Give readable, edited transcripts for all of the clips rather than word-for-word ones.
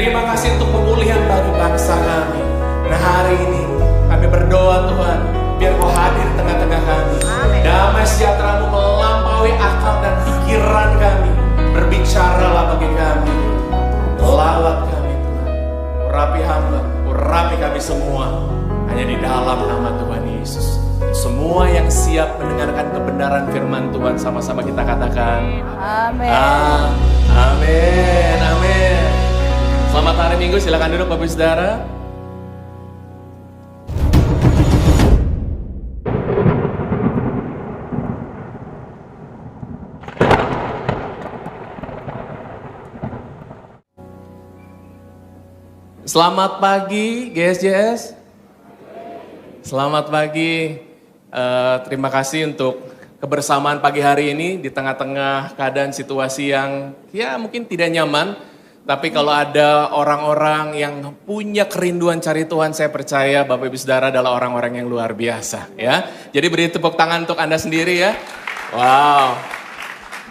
Terima kasih untuk pemulihan bagi bangsa kami. Nah hari ini kami berdoa Tuhan, biar Kau hadir di tengah-tengah kami. Damai sejahtera-Mu melampaui akal dan pikiran kami. Berbicaralah bagi kami. Lawat kami Tuhan. Urapi hamba, urapi kami semua. Hanya di dalam nama Tuhan Yesus. Semua yang siap mendengarkan kebenaran firman Tuhan, sama-sama kita katakan amin. Amin. Amin. Selamat hari Minggu, silakan duduk Bapak Saudara. Selamat pagi GSJS. Selamat pagi. Terima kasih untuk kebersamaan pagi hari ini di tengah-tengah keadaan situasi yang ya mungkin tidak nyaman. Tapi kalau ada orang-orang yang punya kerinduan cari Tuhan, saya percaya Bapak Ibu Saudara adalah orang-orang yang luar biasa ya. Jadi beri tepuk tangan untuk Anda sendiri ya. Wow.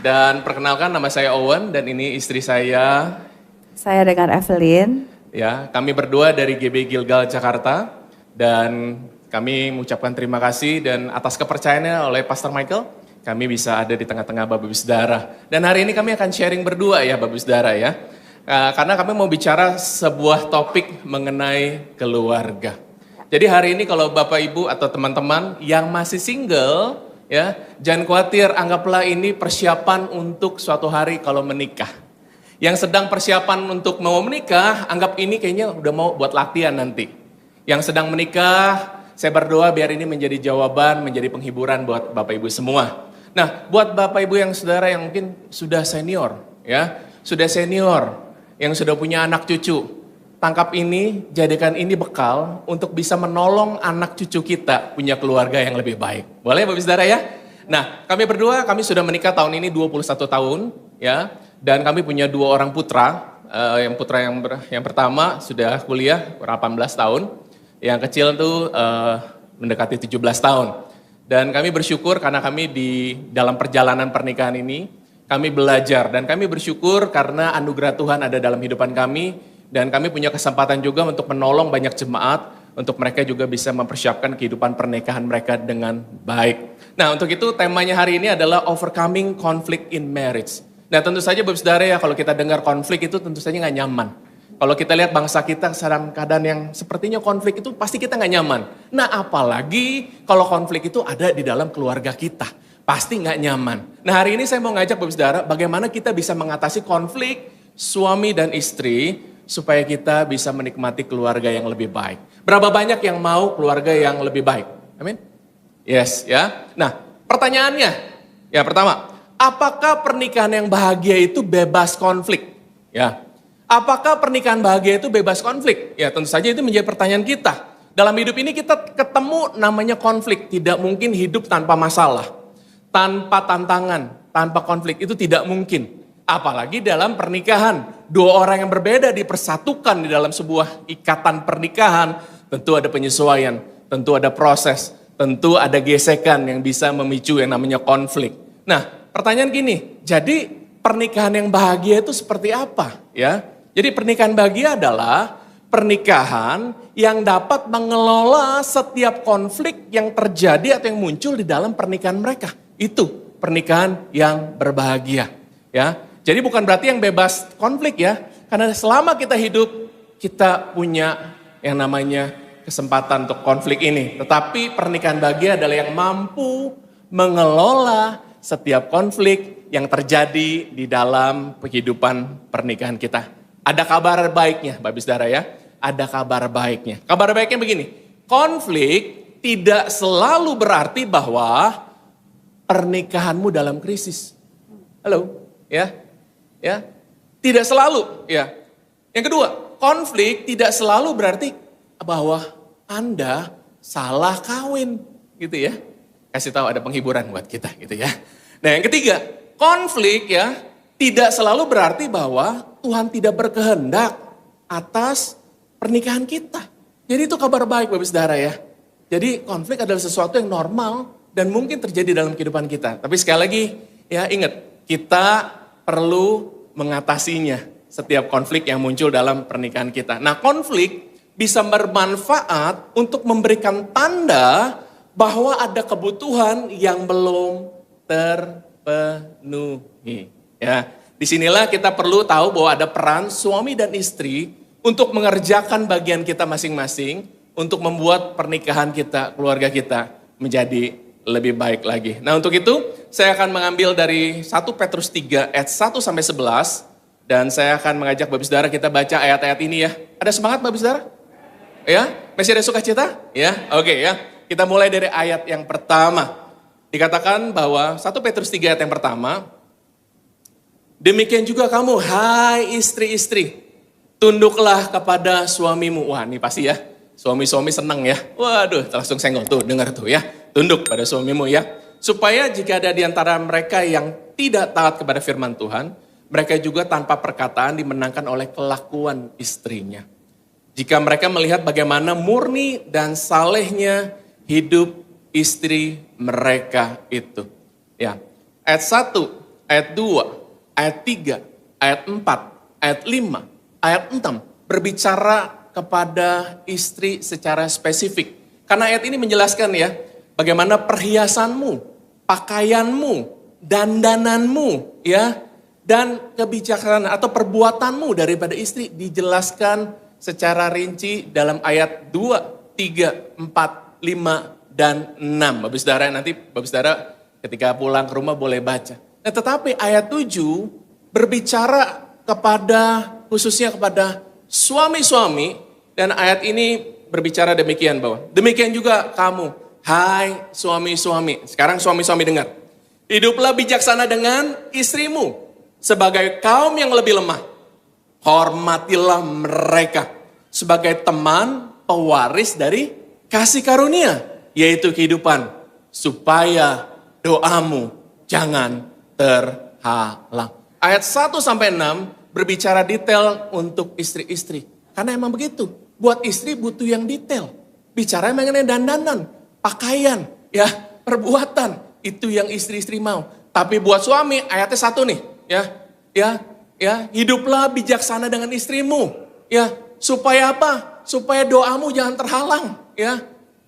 Dan perkenalkan, nama saya Owen dan ini istri saya. Saya dengan Evelyn. Ya, kami berdua dari GB Gilgal Jakarta dan kami mengucapkan terima kasih dan atas kepercayaannya oleh Pastor Michael, kami bisa ada di tengah-tengah Bapak Ibu Saudara. Dan hari ini kami akan sharing berdua ya Bapak Ibu Saudara ya. Karena kami mau bicara sebuah topik mengenai keluarga. Jadi hari ini kalau Bapak Ibu atau teman-teman yang masih single ya, jangan khawatir, anggaplah ini persiapan untuk suatu hari kalau menikah. Yang sedang persiapan untuk mau menikah, anggap ini kayaknya udah mau buat latihan nanti. Yang sedang menikah, saya berdoa biar ini menjadi jawaban, menjadi penghiburan buat Bapak Ibu semua. Nah, buat Bapak Ibu yang saudara yang mungkin sudah senior, ya, sudah senior, yang sudah punya anak cucu, tangkap ini, jadikan ini bekal untuk bisa menolong anak cucu kita punya keluarga yang lebih baik. Boleh Bapak Ibu saudara ya? Nah, kami berdua, kami sudah menikah tahun ini 21 tahun, ya. Dan kami punya 2 orang putra, yang putra yang pertama sudah kuliah 18 tahun, yang kecil tuh mendekati 17 tahun. Dan kami bersyukur karena kami di dalam perjalanan pernikahan ini, kami belajar dan kami bersyukur karena anugerah Tuhan ada dalam kehidupan kami. Dan kami punya kesempatan juga untuk menolong banyak jemaat, untuk mereka juga bisa mempersiapkan kehidupan pernikahan mereka dengan baik. Nah untuk itu temanya hari ini adalah overcoming conflict in marriage. Nah tentu saja Bapak Saudara ya, kalau kita dengar konflik itu tentu saja nggak nyaman. Kalau kita lihat bangsa kita dalam keadaan yang sepertinya konflik itu pasti kita nggak nyaman. Nah apalagi kalau konflik itu ada di dalam keluarga kita. Pasti nggak nyaman. Nah hari ini saya mau ngajak Bapak Saudara bagaimana kita bisa mengatasi konflik suami dan istri supaya kita bisa menikmati keluarga yang lebih baik. Berapa banyak yang mau keluarga yang lebih baik? Amin? Yes ya. Nah pertanyaannya, ya pertama, apakah pernikahan yang bahagia itu bebas konflik? Ya. Apakah pernikahan bahagia itu bebas konflik? Ya tentu saja itu menjadi pertanyaan kita. Dalam hidup ini kita ketemu namanya konflik. Tidak mungkin hidup tanpa masalah. Tanpa tantangan, tanpa konflik itu tidak mungkin. Apalagi dalam pernikahan. 2 orang yang berbeda dipersatukan di dalam sebuah ikatan pernikahan. Tentu ada penyesuaian, tentu ada proses, tentu ada gesekan yang bisa memicu yang namanya konflik. Nah pertanyaan gini, jadi pernikahan yang bahagia itu seperti apa? Ya, jadi pernikahan bahagia adalah pernikahan yang dapat mengelola setiap konflik yang terjadi atau yang muncul di dalam pernikahan mereka. Itu pernikahan yang berbahagia. Ya, jadi bukan berarti yang bebas konflik ya. Karena selama kita hidup, kita punya yang namanya kesempatan untuk konflik ini. Tetapi pernikahan bahagia adalah yang mampu mengelola setiap konflik yang terjadi di dalam kehidupan pernikahan kita. Ada kabar baiknya, Bapak Saudara ya. Ada kabar baiknya. Kabar baiknya begini, konflik tidak selalu berarti bahwa pernikahanmu dalam krisis. Halo, ya, ya, tidak selalu, ya. Yang kedua, konflik tidak selalu berarti bahwa Anda salah kawin, gitu ya. Kasih tahu ada penghiburan buat kita, gitu ya. Nah, yang ketiga, konflik ya tidak selalu berarti bahwa Tuhan tidak berkehendak atas pernikahan kita. Jadi itu kabar baik Bapak Saudara ya. Jadi konflik adalah sesuatu yang normal dan mungkin terjadi dalam kehidupan kita. Tapi sekali lagi ya ingat, kita perlu mengatasinya setiap konflik yang muncul dalam pernikahan kita. Nah, konflik bisa bermanfaat untuk memberikan tanda bahwa ada kebutuhan yang belum terpenuhi. Ya, disinilah kita perlu tahu bahwa ada peran suami dan istri untuk mengerjakan bagian kita masing-masing untuk membuat pernikahan kita, keluarga kita menjadi lebih baik lagi. Nah, untuk itu saya akan mengambil dari 1 Petrus 3 ayat 1 sampai 11 dan saya akan mengajak Bapak Saudara kita baca ayat-ayat ini ya. Ada semangat Bapak Saudara? Ya, masih ada sukacita? Ya, oke ya. Kita mulai dari ayat yang pertama. Dikatakan bahwa 1 Petrus 3 ayat yang pertama, demikian juga kamu, hai istri-istri, tunduklah kepada suamimu. Wah, ini pasti ya, suami-suami senang ya. Waduh, langsung senggol tuh, dengar tuh ya. Tunduk pada suamimu ya. Supaya jika ada di antara mereka yang tidak taat kepada firman Tuhan, mereka juga tanpa perkataan dimenangkan oleh kelakuan istrinya. Jika mereka melihat bagaimana murni dan salehnya hidup istri mereka itu. Ya, ayat 1, ayat 2, ayat 3, ayat 4, ayat 5, ayat 6 berbicara kepada istri secara spesifik. Karena ayat ini menjelaskan ya, bagaimana perhiasanmu, pakaianmu, dandananmu ya, dan kebijaksanaan atau perbuatanmu daripada istri dijelaskan secara rinci dalam ayat 2, 3, 4, 5, dan 6. Bapak Saudara, nanti Bapak Saudara ketika pulang ke rumah boleh baca. Nah, tetapi ayat 7 berbicara kepada, khususnya kepada suami-suami, dan ayat ini berbicara demikian bahwa, demikian juga kamu, hai suami-suami. Sekarang suami-suami dengar. Hiduplah bijaksana dengan istrimu sebagai kaum yang lebih lemah. Hormatilah mereka sebagai teman pewaris dari kasih karunia, yaitu kehidupan, supaya doamu jangan terhalang. Ayat 1 sampai 6 berbicara detail untuk istri-istri. Karena emang begitu, buat istri butuh yang detail. Bicara mengenai dandanan, pakaian, ya, perbuatan, itu yang istri-istri mau. Tapi buat suami, ayatnya 1 nih, ya, hiduplah bijaksana dengan istrimu, ya, supaya apa? Supaya doamu jangan terhalang, ya.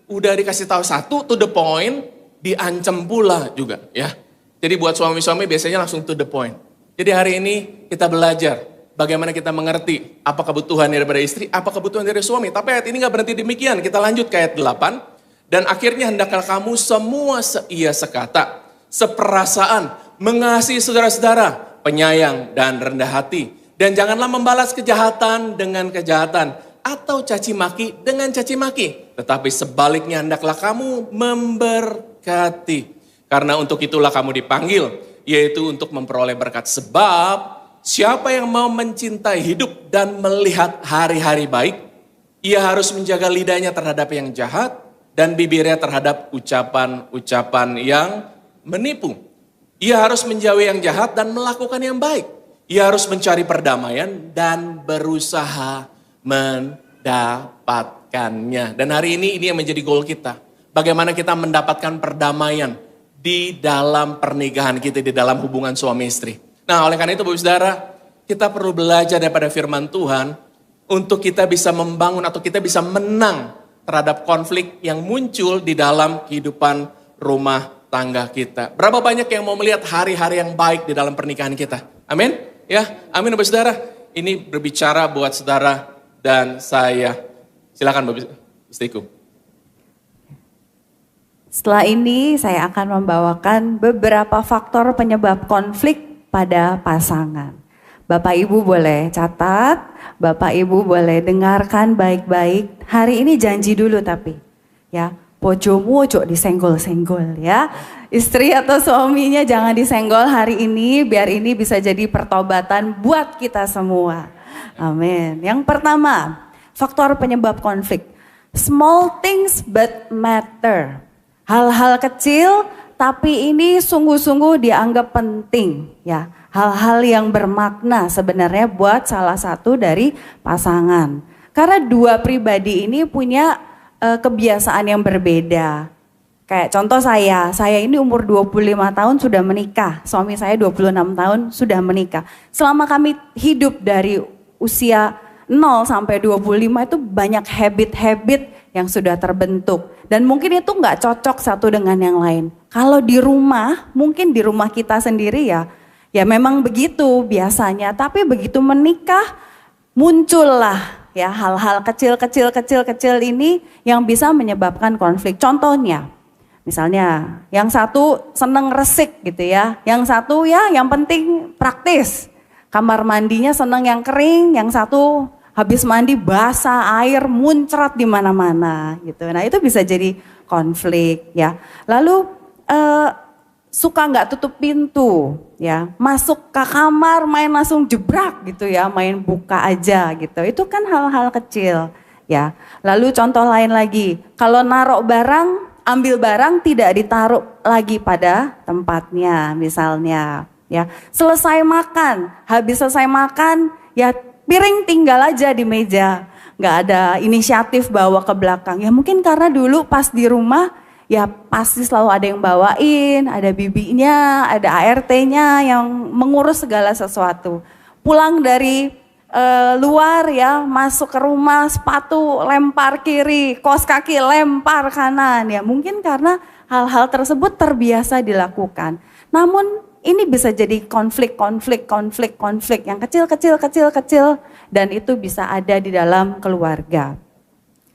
Udah dikasih tahu 1 to the point, diancam pula juga, ya. Jadi buat suami-suami biasanya langsung to the point. Jadi hari ini kita belajar bagaimana kita mengerti apa kebutuhan daripada istri, apa kebutuhan dari suami. Tapi ayat ini gak berhenti demikian, kita lanjut ke ayat 8. Dan akhirnya hendaklah kamu semua seia sekata, seperasaan, mengasihi saudara-saudara, penyayang dan rendah hati. Dan janganlah membalas kejahatan dengan kejahatan atau caci maki dengan caci maki. Tetapi sebaliknya hendaklah kamu memberkati. Karena untuk itulah kamu dipanggil, yaitu untuk memperoleh berkat. Sebab siapa yang mau mencintai hidup dan melihat hari-hari baik, ia harus menjaga lidahnya terhadap yang jahat dan bibirnya terhadap ucapan-ucapan yang menipu. Ia harus menjauhi yang jahat dan melakukan yang baik. Ia harus mencari perdamaian dan berusaha mendapatkannya. Dan hari ini yang menjadi goal kita. Bagaimana kita mendapatkan perdamaian di dalam pernikahan kita, di dalam hubungan suami istri. Nah, oleh karena itu Bapak Saudara, kita perlu belajar daripada firman Tuhan untuk kita bisa membangun atau kita bisa menang terhadap konflik yang muncul di dalam kehidupan rumah tangga kita. Berapa banyak yang mau melihat hari-hari yang baik di dalam pernikahan kita? Amin? Ya, amin Bapak Saudara. Ini berbicara buat saudara dan saya. Silakan Bapak Istriku. Setelah ini saya akan membawakan beberapa faktor penyebab konflik pada pasangan. Bapak Ibu boleh catat, Bapak Ibu boleh dengarkan baik-baik. Hari ini janji dulu tapi ya, bojomu ojo disenggol-senggol ya. Istri atau suaminya jangan disenggol hari ini, biar ini bisa jadi pertobatan buat kita semua. Amin. Yang pertama, faktor penyebab konflik. Small things but matter. Hal-hal kecil tapi ini sungguh-sungguh dianggap penting ya. Hal-hal yang bermakna sebenarnya buat salah satu dari pasangan. Karena dua pribadi ini punya kebiasaan yang berbeda. Kayak contoh saya ini umur 25 tahun sudah menikah, suami saya 26 tahun sudah menikah. Selama kami hidup dari usia 0 sampai 25 itu banyak habit-habit yang sudah terbentuk. Dan mungkin itu nggak cocok satu dengan yang lain. Kalau di rumah, mungkin di rumah kita sendiri ya memang begitu biasanya. Tapi begitu menikah, muncullah ya hal-hal kecil ini yang bisa menyebabkan konflik. Contohnya, misalnya yang satu seneng resik gitu ya, yang satu ya yang penting praktis. Kamar mandinya seneng yang kering, yang satu habis mandi basah, air muncrat di mana-mana gitu. Nah itu bisa jadi konflik ya. Lalu suka nggak tutup pintu ya, masuk ke kamar main langsung jebrak gitu ya, main buka aja gitu. Itu kan hal-hal kecil ya. Lalu contoh lain lagi, kalau naruh barang, ambil barang tidak ditaruh lagi pada tempatnya misalnya ya. Habis selesai makan ya piring tinggal aja di meja, nggak ada inisiatif bawa ke belakang. Ya mungkin karena dulu pas di rumah ya pasti selalu ada yang bawain, ada bibinya, ada ART-nya yang mengurus segala sesuatu. Pulang dari luar ya, masuk ke rumah sepatu lempar kiri, kaos kaki lempar kanan. Ya mungkin karena hal-hal tersebut terbiasa dilakukan. Namun ini bisa jadi konflik yang kecil dan itu bisa ada di dalam keluarga.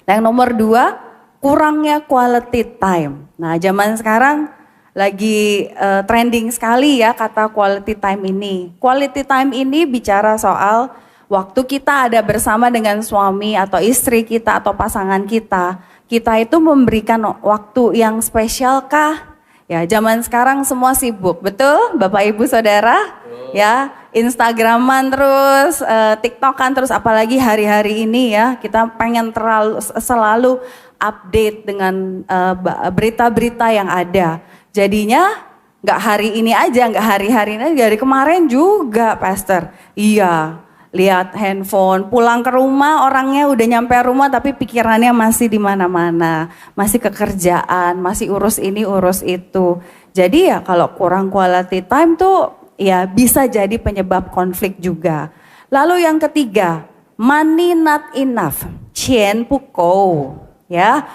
Yang nomor 2, kurangnya quality time. Nah, zaman sekarang lagi trending sekali ya kata quality time ini. Quality time ini bicara soal waktu kita ada bersama dengan suami atau istri kita atau pasangan kita. Kita itu memberikan waktu yang spesial kah? Ya, zaman sekarang semua sibuk, betul Bapak Ibu Saudara? Ya, Instagraman terus, TikTokan terus, apalagi hari-hari ini ya, kita pengen selalu update dengan berita-berita yang ada. Jadinya nggak hari ini aja, nggak hari-hari ini, dari kemarin juga, Pastor. Iya, lihat handphone, pulang ke rumah orangnya udah nyampe rumah tapi pikirannya masih di mana-mana, masih kekerjaan, masih urus ini urus itu. Jadi ya kalau kurang quality time tuh ya bisa jadi penyebab konflik juga. Lalu yang ketiga, money not enough,钱不够ya.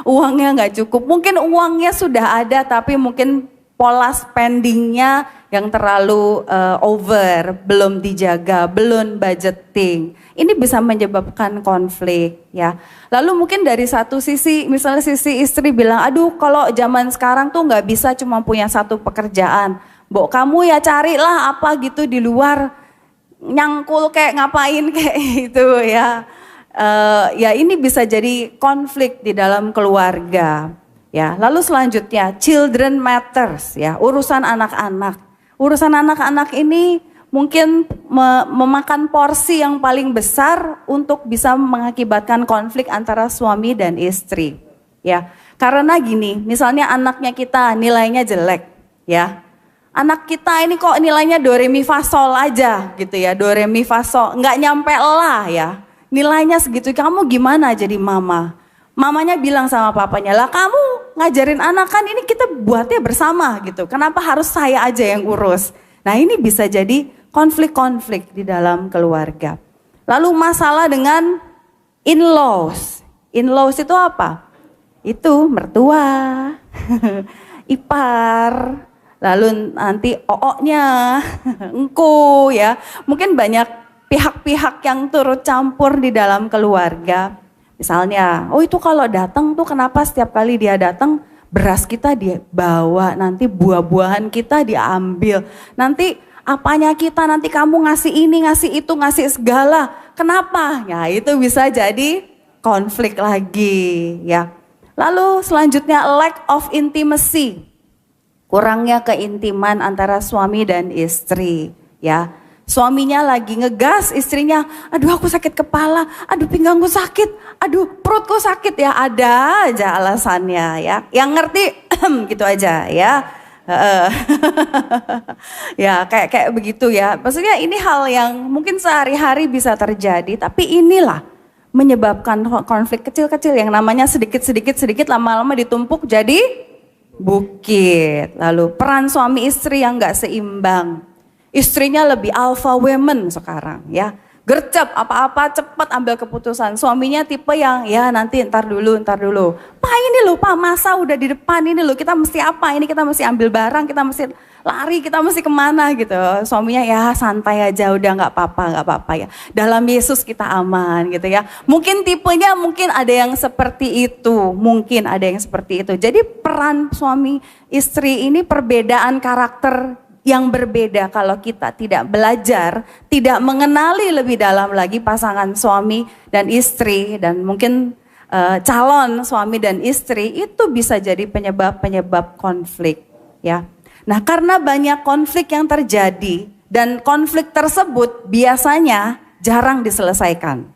Uangnya nggak cukup, mungkin uangnya sudah ada tapi mungkin pola spendingnya yang terlalu over, belum dijaga, belum budgeting. Ini bisa menyebabkan konflik ya. Lalu mungkin dari satu sisi, misalnya sisi istri bilang, aduh kalau zaman sekarang tuh nggak bisa cuma punya satu pekerjaan. Mbok kamu ya carilah apa gitu di luar, nyangkul kayak ngapain kayak gitu ya. Ya ini bisa jadi konflik di dalam keluarga. Ya, lalu selanjutnya children matters ya, urusan anak-anak. Urusan anak-anak ini mungkin memakan porsi yang paling besar untuk bisa mengakibatkan konflik antara suami dan istri. Ya, karena gini, misalnya anaknya kita nilainya jelek, ya. Anak kita ini kok nilainya do re mi fa sol aja gitu ya, do re mi fa sol, nggak nyampe lah ya. Nilainya segitu, kamu gimana jadi mama? Mamanya bilang sama papanya, lah kamu ngajarin anak kan ini kita buatnya bersama gitu. Kenapa harus saya aja yang urus? Nah ini bisa jadi konflik-konflik di dalam keluarga. Lalu masalah dengan in-laws. In-laws itu apa? Itu mertua, ipar, lalu nanti oo-nya, engku ya. Mungkin banyak pihak-pihak yang turut campur di dalam keluarga. Misalnya, oh itu kalau datang tuh kenapa setiap kali dia datang beras kita dia bawa, nanti buah-buahan kita diambil, nanti apanya kita, nanti kamu ngasih ini, ngasih itu, ngasih segala. Kenapa? Ya itu bisa jadi konflik lagi ya. Lalu selanjutnya lack of intimacy, kurangnya keintiman antara suami dan istri ya. Suaminya lagi ngegas, istrinya, aduh aku sakit kepala, aduh pinggangku sakit, aduh perutku sakit ya, ada aja alasannya ya. Yang ngerti gitu aja ya. Ya kayak begitu ya. Maksudnya ini hal yang mungkin sehari-hari bisa terjadi, tapi inilah menyebabkan konflik kecil-kecil yang namanya sedikit-sedikit lama-lama ditumpuk jadi bukit. Lalu peran suami istri yang gak seimbang. Istrinya lebih alpha women sekarang ya. Gercep apa-apa cepat ambil keputusan. Suaminya tipe yang ya nanti ntar dulu. Pak ini loh Pak, masa udah di depan ini loh, kita mesti apa ini, kita mesti ambil barang, kita mesti lari, kita mesti kemana gitu. Suaminya ya santai aja, udah gak apa-apa ya. Dalam Yesus kita aman gitu ya. Mungkin tipenya mungkin ada yang seperti itu, Jadi peran suami istri ini perbedaan karakter yang berbeda kalau kita tidak belajar, tidak mengenali lebih dalam lagi pasangan suami dan istri, dan mungkin calon suami dan istri, itu bisa jadi penyebab konflik ya. Nah, karena banyak konflik yang terjadi dan konflik tersebut biasanya jarang diselesaikan.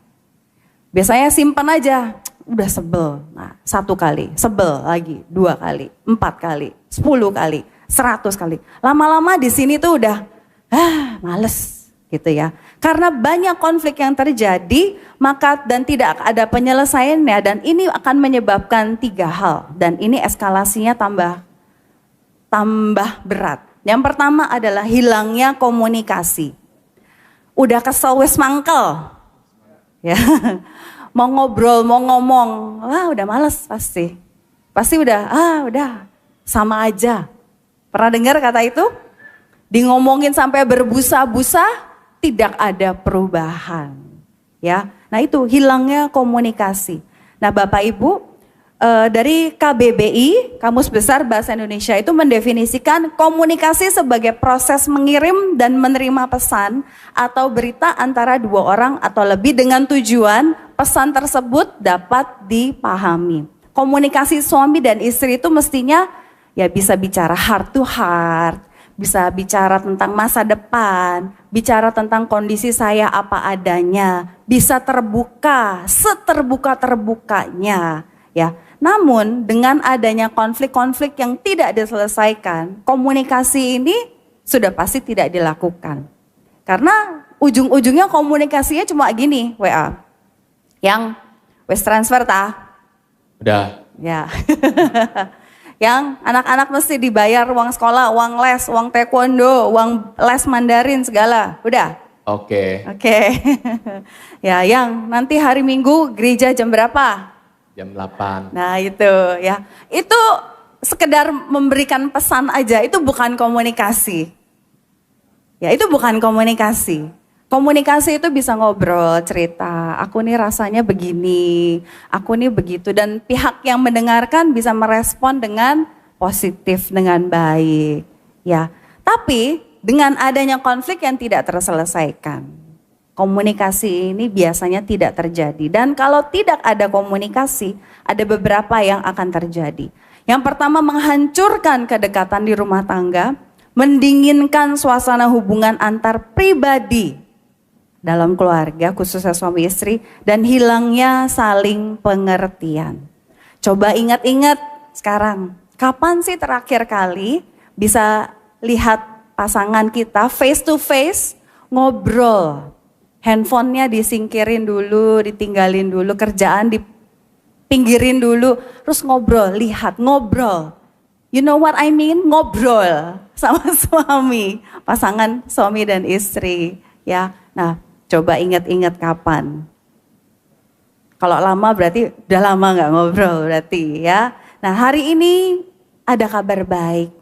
Biasanya simpan aja, udah sebel. Nah, 1 kali, sebel lagi, 2 kali, 4 kali, 10 kali. 100 kali. Lama-lama di sini tuh udah males gitu ya. Karena banyak konflik yang terjadi, maka dan tidak ada penyelesaiannya, dan ini akan menyebabkan 3 hal, dan ini eskalasinya tambah berat. Yang pertama adalah hilangnya komunikasi. Udah kesel wes mangkel. Ya. Mau ngobrol, mau ngomong, udah males pasti. Pasti udah sama aja. Pernah dengar kata itu? Di ngomongin sampai berbusa-busa, tidak ada perubahan. Ya, nah itu hilangnya komunikasi. Nah Bapak Ibu, dari KBBI, Kamus Besar Bahasa Indonesia itu mendefinisikan komunikasi sebagai proses mengirim dan menerima pesan atau berita antara 2 orang atau lebih dengan tujuan pesan tersebut dapat dipahami. Komunikasi suami dan istri itu mestinya ya bisa bicara heart to heart, bisa bicara tentang masa depan, bicara tentang kondisi saya apa adanya, bisa terbuka, seterbuka-terbukanya ya. Namun dengan adanya konflik-konflik yang tidak diselesaikan, komunikasi ini sudah pasti tidak dilakukan. Karena ujung-ujungnya komunikasinya cuma gini, WA. Yang wes transfer Udah. Ya. Yang anak-anak mesti dibayar uang sekolah, uang les, uang taekwondo, uang les Mandarin segala. Udah? Oke. Ya, yang nanti hari Minggu gereja jam berapa? Jam 8. Nah itu ya. Itu sekedar memberikan pesan aja, itu bukan komunikasi. Ya itu bukan komunikasi. Komunikasi itu bisa ngobrol, cerita, aku nih rasanya begini, aku nih begitu. Dan pihak yang mendengarkan bisa merespon dengan positif, dengan baik. Ya, tapi dengan adanya konflik yang tidak terselesaikan, komunikasi ini biasanya tidak terjadi. Dan kalau tidak ada komunikasi, ada beberapa yang akan terjadi. Yang pertama, menghancurkan kedekatan di rumah tangga, mendinginkan suasana hubungan antar pribadi dalam keluarga, khususnya suami istri, dan hilangnya saling pengertian. Coba ingat-ingat sekarang, kapan sih terakhir kali bisa lihat pasangan kita face to face ngobrol? Handphonenya disingkirin dulu, ditinggalin dulu, kerjaan dipinggirin dulu, terus ngobrol, lihat, ngobrol. You know what I mean? Ngobrol sama suami, pasangan suami dan istri, ya. Nah, coba ingat-ingat kapan. Kalau lama berarti udah lama nggak ngobrol berarti ya. Nah hari ini ada kabar baik.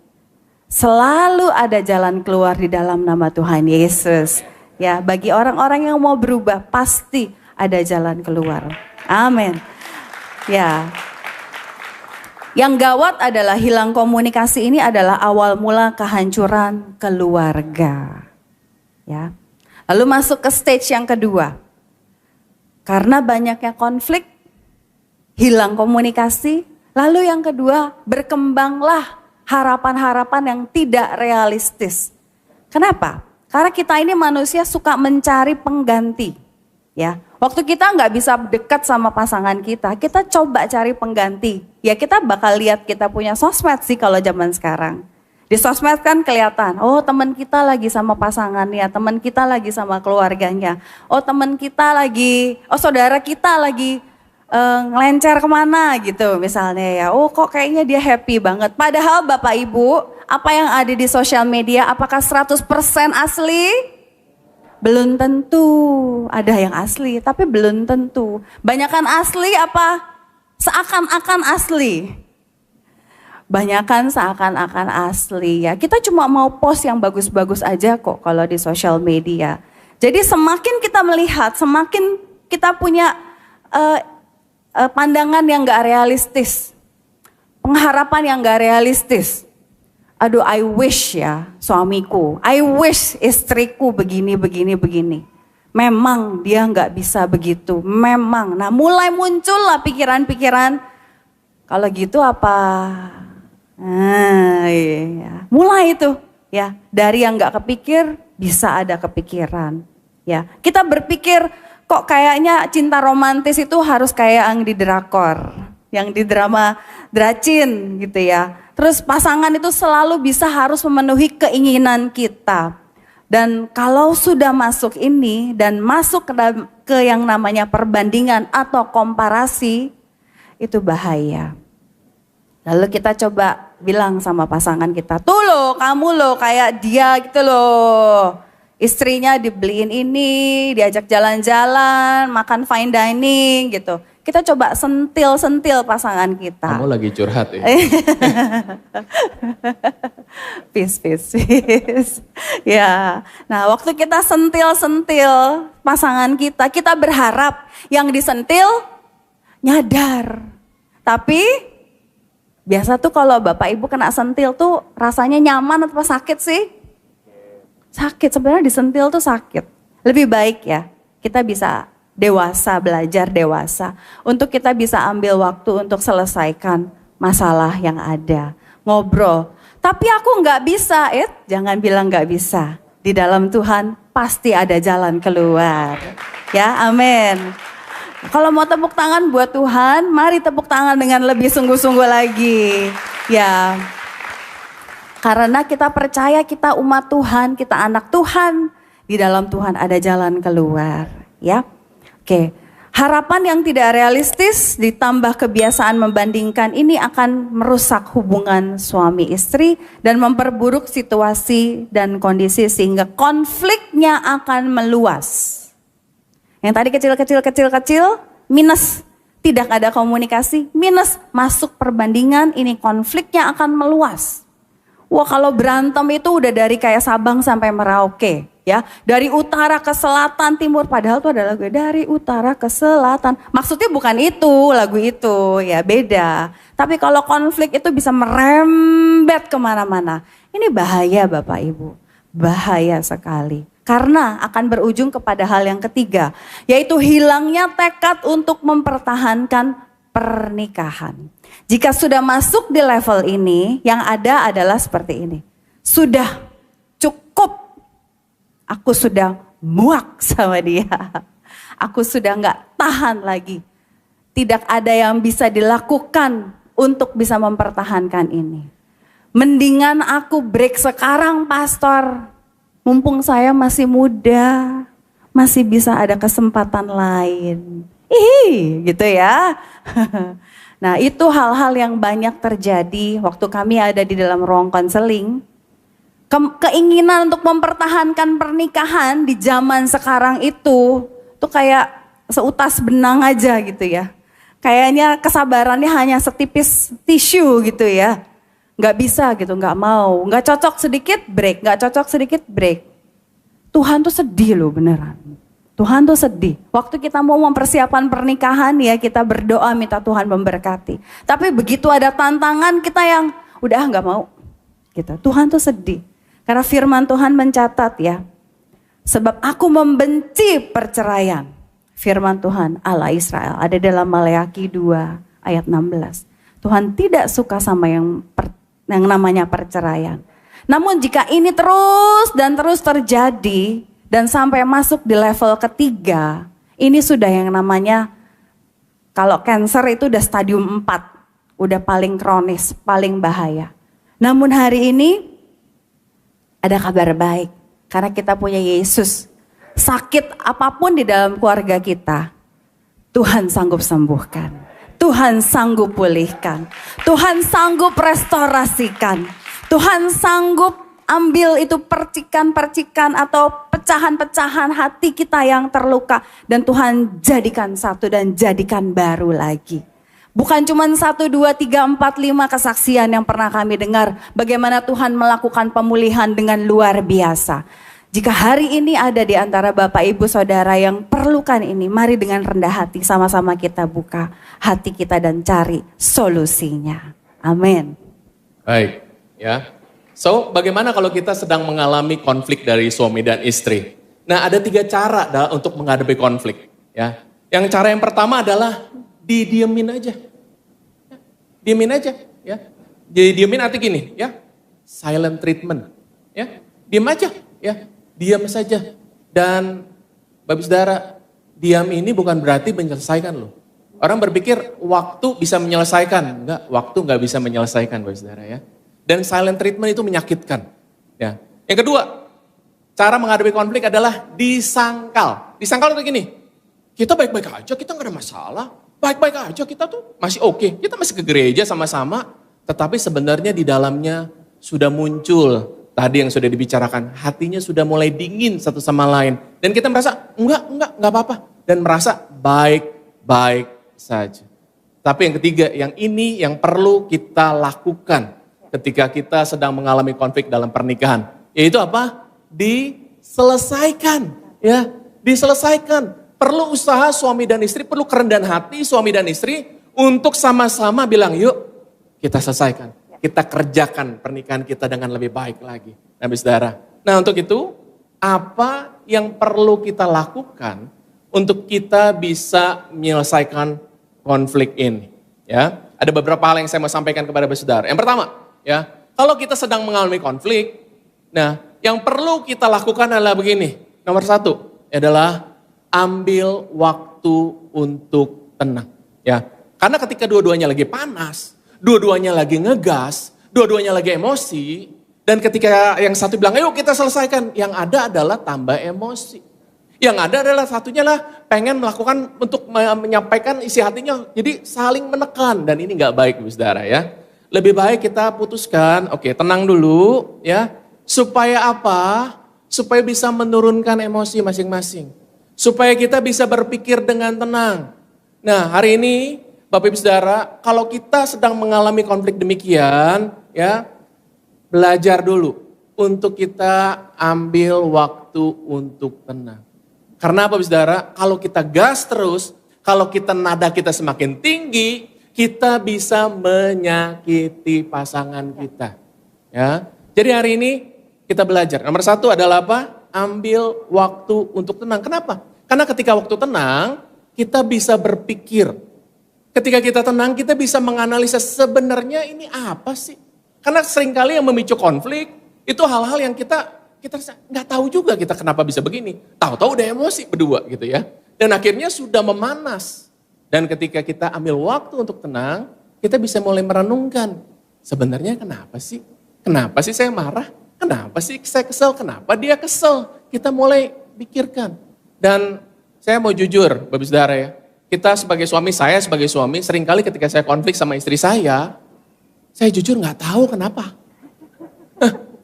Selalu ada jalan keluar di dalam nama Tuhan Yesus. Ya, bagi orang-orang yang mau berubah pasti ada jalan keluar. Amin. Ya. Yang gawat adalah hilang komunikasi ini adalah awal mula kehancuran keluarga. Ya. Lalu masuk ke stage yang kedua. Karena banyaknya konflik, hilang komunikasi, lalu yang kedua berkembanglah harapan-harapan yang tidak realistis. Kenapa? Karena kita ini manusia suka mencari pengganti. Ya, waktu kita nggak bisa dekat sama pasangan kita coba cari pengganti. Ya kita bakal lihat kita punya sosmed sih kalau zaman sekarang. Di sosmed kan kelihatan, oh teman kita lagi sama pasangannya, teman kita lagi sama keluarganya, oh teman kita lagi, oh saudara kita lagi ngelencer kemana gitu misalnya ya. Oh kok kayaknya dia happy banget. Padahal Bapak Ibu, apa yang ada di sosial media apakah 100% asli? Belum tentu. Ada yang asli tapi belum tentu. Banyakan asli apa? Seakan-akan asli. Banyakan seakan-akan asli ya. Kita cuma mau post yang bagus-bagus aja kok kalau di sosial media. Jadi semakin kita melihat, semakin kita punya pandangan yang gak realistis. Pengharapan yang gak realistis. Aduh, I wish ya suamiku, I wish istriku begini. Memang dia gak bisa begitu, memang. Nah mulai muncullah pikiran-pikiran, kalau gitu apa? Iya. Mulai itu ya, dari yang gak kepikir bisa ada kepikiran. Ya, kita berpikir kok kayaknya cinta romantis itu harus kayak yang di drakor, yang di drama dracin gitu ya. Terus pasangan itu selalu bisa harus memenuhi keinginan kita. Dan kalau sudah masuk ini dan masuk ke yang namanya perbandingan atau komparasi, itu bahaya. Lalu kita coba bilang sama pasangan kita, tuh loh kamu loh kayak dia gitu loh. Istrinya dibeliin ini, diajak jalan-jalan, makan fine dining gitu. Kita coba sentil-sentil pasangan kita. Kamu lagi curhat ya? Peace. Ya, nah waktu kita sentil-sentil pasangan kita berharap yang disentil nyadar. Tapi biasa tuh kalau Bapak Ibu kena sentil tuh rasanya nyaman atau sakit sih? Sakit, sebenarnya disentil tuh sakit. Lebih baik ya kita bisa dewasa, belajar dewasa. Untuk kita bisa ambil waktu untuk selesaikan masalah yang ada. Ngobrol. Tapi aku gak bisa, jangan bilang gak bisa. Di dalam Tuhan pasti ada jalan keluar. Ya, amin. Kalau mau tepuk tangan buat Tuhan, mari tepuk tangan dengan lebih sungguh-sungguh lagi. Ya, karena kita percaya kita umat Tuhan, kita anak Tuhan. Di dalam Tuhan ada jalan keluar. Ya, oke. Harapan yang tidak realistis ditambah kebiasaan membandingkan ini akan merusak hubungan suami istri dan memperburuk situasi dan kondisi sehingga konfliknya akan meluas. Yang tadi kecil, minus tidak ada komunikasi, minus masuk perbandingan, ini konfliknya akan meluas. Wah kalau berantem itu udah dari kayak Sabang sampai Merauke ya. Dari utara ke selatan, timur, padahal itu ada lagu dari utara ke selatan. Maksudnya bukan itu lagu itu ya, beda. Tapi kalau konflik itu bisa merembet kemana-mana. Ini bahaya Bapak Ibu, bahaya sekali. Karena akan berujung kepada hal yang ketiga, yaitu hilangnya tekad untuk mempertahankan pernikahan. Jika sudah masuk di level ini, yang ada adalah seperti ini. Sudah cukup, aku sudah muak sama dia. Aku sudah gak tahan lagi. Tidak ada yang bisa dilakukan untuk bisa mempertahankan ini. Mendingan aku break sekarang pastor. Mumpung saya masih muda, masih bisa ada kesempatan lain. Gitu ya. Nah itu hal-hal yang banyak terjadi waktu kami ada di dalam ruang konseling. Keinginan untuk mempertahankan pernikahan di zaman sekarang itu tuh kayak seutas benang aja gitu ya. Kayaknya kesabarannya hanya setipis tisu gitu ya. Gak bisa gitu, gak mau. Gak cocok sedikit break, gak cocok sedikit break. Tuhan tuh sedih loh beneran. Tuhan tuh sedih. Waktu kita mau mempersiapkan pernikahan ya kita berdoa minta Tuhan memberkati. Tapi begitu ada tantangan kita yang udah gak mau. Gitu. Tuhan tuh sedih. Karena firman Tuhan mencatat ya. Sebab aku membenci perceraian. Firman Tuhan Allah Israel ada dalam Maleakhi 2 ayat 16. Tuhan tidak suka sama yang namanya perceraian. Namun jika ini terus dan terus terjadi dan sampai masuk di level ketiga, ini sudah yang namanya kalau kanker itu udah stadium 4, udah paling kronis, paling bahaya. Namun hari ini Ada kabar baik, karena kita punya Yesus. Sakit apapun di dalam keluarga kita, Tuhan sanggup sembuhkan. Tuhan sanggup pulihkan. Tuhan sanggup restorasikan. Tuhan sanggup ambil itu percikan-percikan atau pecahan-pecahan hati kita yang terluka. Dan Tuhan jadikan satu dan jadikan baru lagi. Bukan cuma 1, 2, 3, 4, 5 kesaksian yang pernah kami dengar. Bagaimana Tuhan melakukan pemulihan dengan luar biasa. Jika hari ini ada di antara Bapak Ibu Saudara yang perlukan ini, mari dengan rendah hati sama-sama kita buka hati kita dan cari solusinya. Amin. Baik, ya. So, bagaimana kalau kita sedang mengalami konflik dari suami dan istri? Nah, ada 3 cara untuk menghadapi konflik. Ya, yang cara yang pertama adalah didiemin aja. Diemin aja, ya. Diemin arti gini, ya. Silent treatment, ya. Diem aja, ya. Diam saja. Dan Bapak Saudara, diam ini bukan berarti menyelesaikan loh. Orang berpikir waktu bisa menyelesaikan. Enggak, waktu enggak bisa menyelesaikan Bapak Saudara ya. Dan silent treatment itu menyakitkan. Ya. Yang kedua, cara menghadapi konflik adalah disangkal. Disangkal itu gini, kita baik-baik aja, kita enggak ada masalah. Baik-baik aja, kita tuh masih oke. Kita masih ke gereja sama-sama. Tetapi sebenarnya di dalamnya sudah muncul tadi yang sudah dibicarakan, hatinya sudah mulai dingin satu sama lain. Dan kita merasa, enggak apa-apa. Dan merasa baik-baik saja. Tapi yang ketiga, yang ini yang perlu kita lakukan ketika kita sedang mengalami konflik dalam pernikahan. Yaitu apa? Diselesaikan. Ya, diselesaikan. Perlu usaha suami dan istri, perlu kerendahan hati suami dan istri untuk sama-sama bilang, yuk kita selesaikan. Kita kerjakan pernikahan kita dengan lebih baik lagi. Nah, Saudara. Nah, untuk itu apa yang perlu kita lakukan untuk kita bisa menyelesaikan konflik ini? Ya, ada beberapa hal yang saya mau sampaikan kepada Saudara. Yang pertama, ya, kalau kita sedang mengalami konflik, nah, yang perlu kita lakukan adalah begini. Nomor 1 adalah ambil waktu untuk tenang. Ya, karena ketika dua-duanya lagi panas, dua-duanya lagi ngegas, dua-duanya lagi emosi, dan ketika yang satu bilang, ayo kita selesaikan, yang ada adalah tambah emosi. Yang ada adalah satunya lah pengen melakukan untuk menyampaikan isi hatinya, jadi saling menekan, dan ini gak baik Saudara ya. Lebih baik kita putuskan, oke tenang dulu ya, supaya apa? Supaya bisa menurunkan emosi masing-masing. Supaya kita bisa berpikir dengan tenang. Nah hari ini, Bapak Ibu Saudara, kalau kita sedang mengalami konflik demikian, ya, belajar dulu untuk kita ambil waktu untuk tenang. Karena Bapak Ibu Saudara, kalau kita gas terus, kalau kita nada kita semakin tinggi, kita bisa menyakiti pasangan kita. Ya, jadi hari ini kita belajar. Nomor 1 adalah apa? Ambil waktu untuk tenang. Kenapa? Karena ketika waktu tenang, kita bisa berpikir. Ketika kita tenang, kita bisa menganalisa sebenarnya ini apa sih? Karena seringkali yang memicu konflik, itu hal-hal yang kita nggak tahu juga kita kenapa bisa begini. Tahu-tahu udah emosi berdua gitu ya. Dan akhirnya sudah memanas. Dan ketika kita ambil waktu untuk tenang, kita bisa mulai merenungkan. Sebenarnya kenapa sih? Kenapa sih saya marah? Kenapa sih saya kesel? Kenapa dia kesel? Kita mulai pikirkan. Dan saya mau jujur, Bapak Saudara ya. Kita sebagai suami, saya sebagai suami, seringkali ketika saya konflik sama istri saya jujur nggak tahu kenapa.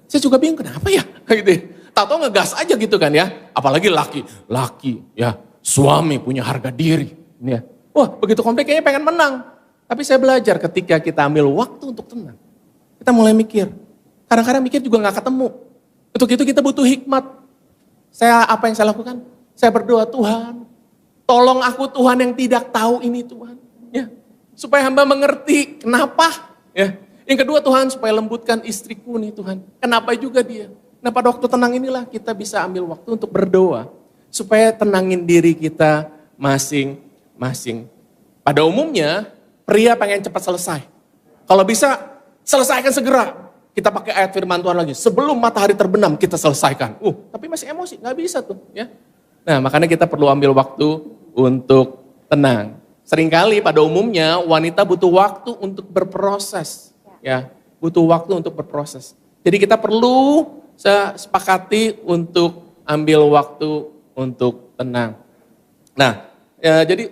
Saya juga bingung kenapa ya, gitu. Tahu-tahu ngegas aja gitu kan ya. Apalagi laki ya, suami punya harga diri. Ya. Wah begitu konflik kayaknya pengen menang. Tapi saya belajar ketika kita ambil waktu untuk tenang. Kita mulai mikir. Kadang-kadang mikir juga nggak ketemu. Untuk itu kita butuh hikmat. Apa yang saya lakukan? Saya berdoa, Tuhan, tolong aku Tuhan yang tidak tahu ini Tuhan. Ya, supaya hamba mengerti kenapa. Ya. Yang kedua Tuhan supaya lembutkan istriku nih Tuhan. Kenapa juga dia. Nah pada waktu tenang inilah kita bisa ambil waktu untuk berdoa. Supaya tenangin diri kita masing-masing. Pada umumnya pria pengen cepat selesai. Kalau bisa selesaikan segera. Kita pakai ayat firman Tuhan lagi. Sebelum matahari terbenam kita selesaikan. Tapi masih emosi, gak bisa tuh. Ya. Nah makanya kita perlu ambil waktu untuk tenang. Seringkali pada umumnya wanita butuh waktu untuk berproses. Ya, butuh waktu untuk berproses. Jadi kita perlu Saya sepakati untuk ambil waktu untuk tenang. Nah, ya, jadi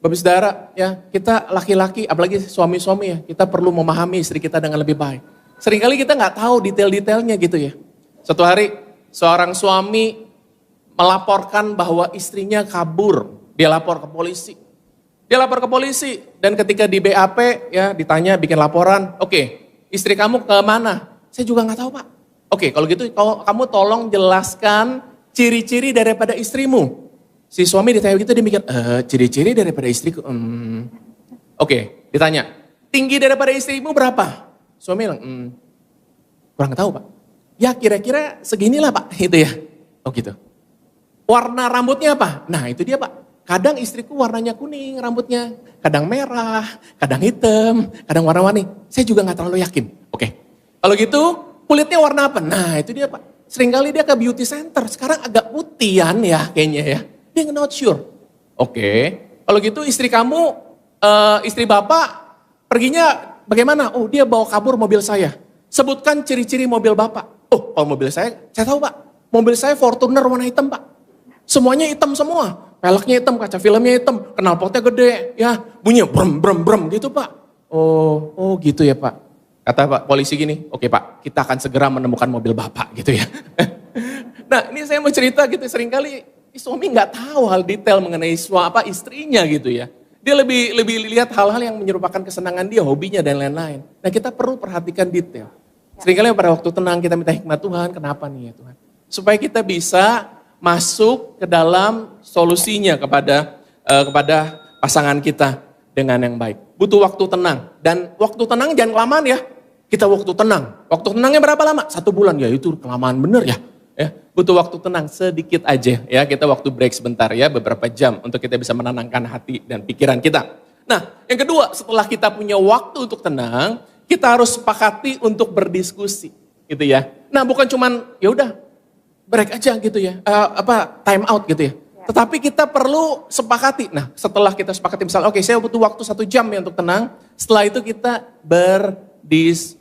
Bapak Saudara, ya kita laki-laki, apalagi suami-suami ya, kita perlu memahami istri kita dengan lebih baik. Seringkali kita nggak tahu detail-detailnya gitu ya. Suatu hari seorang suami melaporkan bahwa istrinya kabur. Dia lapor ke polisi. Dia lapor ke polisi dan ketika di BAP ya ditanya bikin laporan, oke, istri kamu ke mana? Saya juga nggak tahu Pak. Oke, kalau gitu kamu tolong jelaskan ciri-ciri daripada istrimu. Si suami ditanya gitu dia mikir, ciri-ciri daripada istriku, Oke, ditanya, tinggi daripada istrimu berapa? Suami bilang, kurang tahu Pak. Ya kira-kira seginilah Pak, gitu ya. Oh gitu. Warna rambutnya apa? Nah itu dia Pak. Kadang istriku warnanya kuning rambutnya, kadang merah, kadang hitam, kadang warna-warni. Saya juga nggak terlalu yakin. Oke, kalau gitu kulitnya warna apa? Nah itu dia Pak. Seringkali dia ke beauty center, sekarang agak putihan ya kayaknya ya. Dia not sure. Oke, kalau gitu istri kamu, istri Bapak perginya bagaimana? Oh dia bawa kabur mobil saya. Sebutkan ciri-ciri mobil Bapak. Oh kalau mobil saya tahu Pak. Mobil saya Fortuner warna hitam Pak. Semuanya hitam semua. Peleknya hitam, kaca filmnya hitam, knalpotnya gede, ya bunyinya brem gitu Pak. Oh gitu ya Pak. Kata Pak polisi gini, oke Pak, kita akan segera menemukan mobil Bapak gitu ya. Nah ini saya mau cerita gitu, seringkali suami nggak tahu hal detail mengenai istrinya gitu ya. Dia lebih lihat hal-hal yang menyerupakan kesenangan dia, hobinya dan lain-lain. Nah kita perlu perhatikan detail. Seringkali pada waktu tenang kita minta hikmat Tuhan, kenapa nih ya Tuhan? Supaya kita bisa masuk ke dalam solusinya kepada pasangan kita dengan yang baik. Butuh waktu tenang. Dan waktu tenang jangan kelamaan ya. Kita waktu tenang. Waktu tenangnya berapa lama? 1 bulan. Ya itu kelamaan bener ya. Butuh waktu tenang sedikit aja ya. Kita waktu break sebentar ya, beberapa jam untuk kita bisa menenangkan hati dan pikiran kita. Nah yang kedua, setelah kita punya waktu untuk tenang, kita harus sepakati untuk berdiskusi gitu ya. Nah bukan cuman ya udah break aja gitu ya, time out gitu ya. Tetapi kita perlu sepakati. Nah setelah kita sepakati misalnya, oke saya butuh waktu 1 jam ya untuk tenang. Setelah itu kita berdiskusi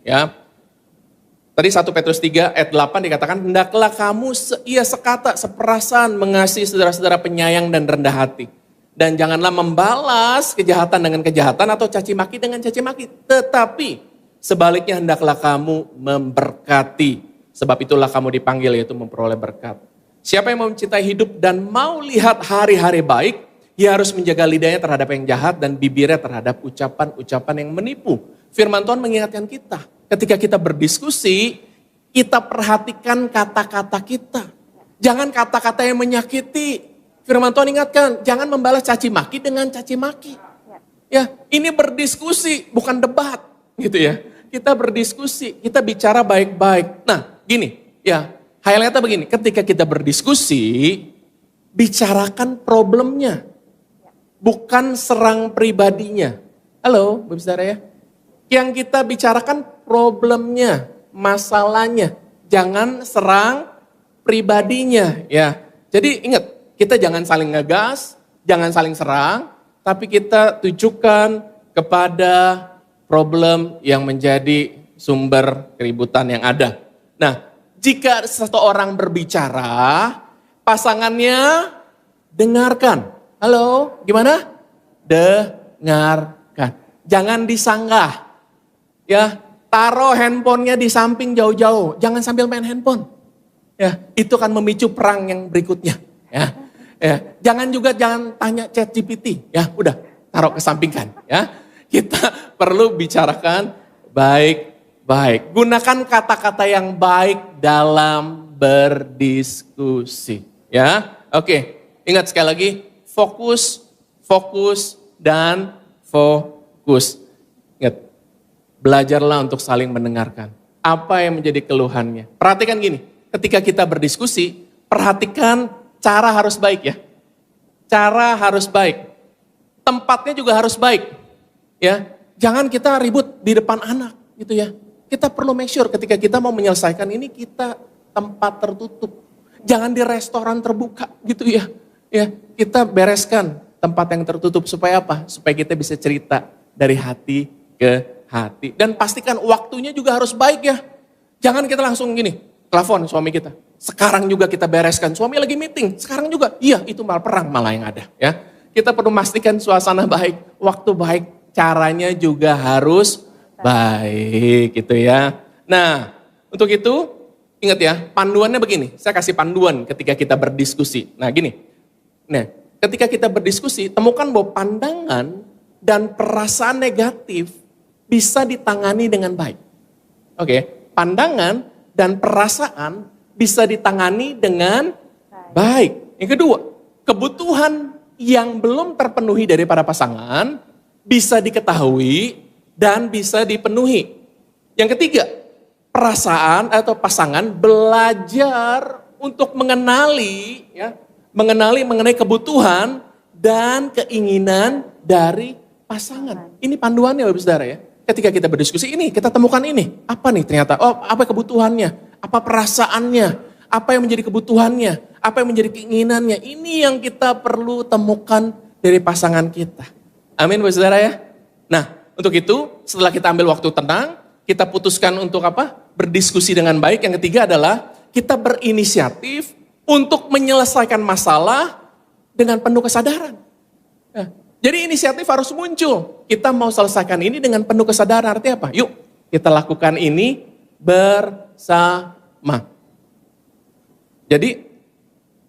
ya. Tadi 1 Petrus 3 ayat 8 dikatakan, hendaklah kamu sekata, seperasaan mengasihi saudara-saudara penyayang dan rendah hati. Dan janganlah membalas kejahatan dengan kejahatan atau caci maki dengan caci maki. Tetapi sebaliknya hendaklah kamu memberkati. Sebab itulah kamu dipanggil yaitu memperoleh berkat. Siapa yang mau mencintai hidup dan mau lihat hari-hari baik, ia harus menjaga lidahnya terhadap yang jahat dan bibirnya terhadap ucapan-ucapan yang menipu. Firman Tuhan mengingatkan kita, ketika kita berdiskusi, kita perhatikan kata-kata kita. Jangan kata-kata yang menyakiti. Firman Tuhan ingatkan, jangan membalas caci maki dengan caci maki. Ya, ini berdiskusi, bukan debat, gitu ya. Kita berdiskusi, kita bicara baik-baik. Nah, gini, ya, highlightnya begini, ketika kita berdiskusi, bicarakan problemnya, bukan serang pribadinya. Halo, Bapak Saudara ya. Yang kita bicarakan problemnya, masalahnya, jangan serang pribadinya, ya. Jadi ingat, kita jangan saling ngegas, jangan saling serang, tapi kita tujukan kepada problem yang menjadi sumber keributan yang ada. Nah, jika seseorang berbicara, pasangannya dengarkan. Halo, gimana? Dengarkan. Jangan disanggah. Ya, taruh handphonenya di samping jauh-jauh. Jangan sambil main handphone. Ya, itu akan memicu perang yang berikutnya. Ya, jangan tanya ChatGPT. Ya, udah taruh kesampingkan. Ya, kita perlu bicarakan baik-baik. Gunakan kata-kata yang baik dalam berdiskusi. Ya, oke. Ingat sekali lagi, fokus, dan fokus. Ingat, belajarlah untuk saling mendengarkan. Apa yang menjadi keluhannya. Perhatikan gini, ketika kita berdiskusi, perhatikan cara harus baik ya. Cara harus baik. Tempatnya juga harus baik. Ya, jangan kita ribut di depan anak gitu ya. Kita perlu make sure ketika kita mau menyelesaikan ini kita tempat tertutup. Jangan di restoran terbuka gitu ya. Ya, kita bereskan tempat yang tertutup supaya apa? Supaya kita bisa cerita dari hati ke hati. Dan pastikan waktunya juga harus baik ya. Jangan kita langsung gini, telepon suami kita. Sekarang juga kita bereskan, suami lagi meeting, sekarang juga. Iya, itu malah perang malah yang ada. Ya, kita perlu memastikan suasana baik, waktu baik, caranya juga harus baik gitu ya. Nah, untuk itu ingat ya, panduannya begini. Saya kasih panduan ketika kita berdiskusi. Nah gini, nah ketika kita berdiskusi, temukan bahwa pandangan dan perasaan negatif bisa ditangani dengan baik. Oke, pandangan dan perasaan bisa ditangani dengan baik. Yang kedua, kebutuhan yang belum terpenuhi dari para pasangan bisa diketahui dan bisa dipenuhi. Yang ketiga, perasaan atau pasangan belajar untuk mengenali mengenai kebutuhan dan keinginan dari pasangan. Ini panduannya Bapak Saudara ya. Ketika kita berdiskusi ini, kita temukan ini. Apa nih ternyata? Oh, apa kebutuhannya? Apa perasaannya? Apa yang menjadi kebutuhannya? Apa yang menjadi keinginannya? Ini yang kita perlu temukan dari pasangan kita. Amin Bapak Saudara ya. Nah, untuk itu setelah kita ambil waktu tenang, kita putuskan untuk apa? Berdiskusi dengan baik. Yang ketiga adalah kita berinisiatif untuk menyelesaikan masalah dengan penuh kesadaran. Nah, jadi inisiatif harus muncul. Kita mau selesaikan ini dengan penuh kesadaran. Artinya apa? Yuk kita lakukan ini bersama. Jadi